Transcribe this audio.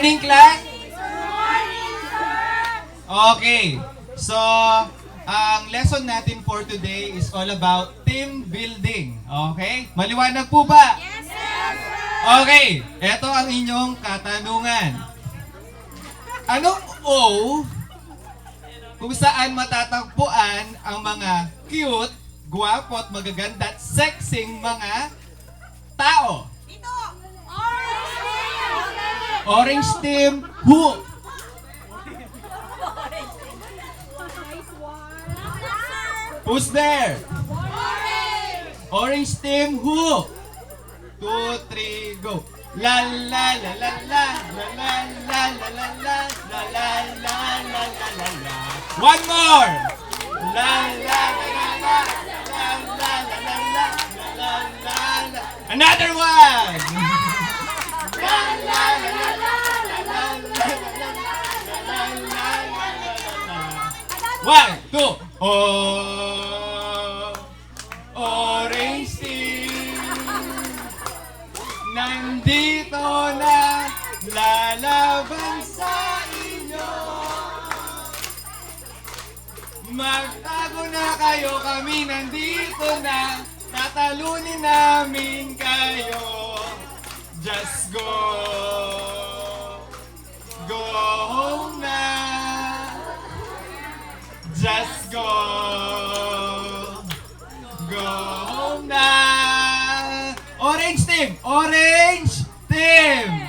morning, class! Okay. So, ang lesson natin for today is all about team building. Okay? Maliwanag po ba? Yes, sir! Okay. Ito ang inyong katanungan. Anong O kung saan matatagpuan ang mga cute, gwapo at magaganda at sexing mga tao? Ito! Orange team, who? Who's there? Orange team, who? 2, 3, go. La la la la la la la la la la la la la la la la la. One more. La la la la la la la la la la la la la. Another one. La la la la la la la la la la la. One, two. Oh, orange team, nandito na, lalaban sa inyo. Magtago na kayo, kami nandito na, tatalunin namin kayo. Just go, go home na. Just go, go home na. Orange team, orange team.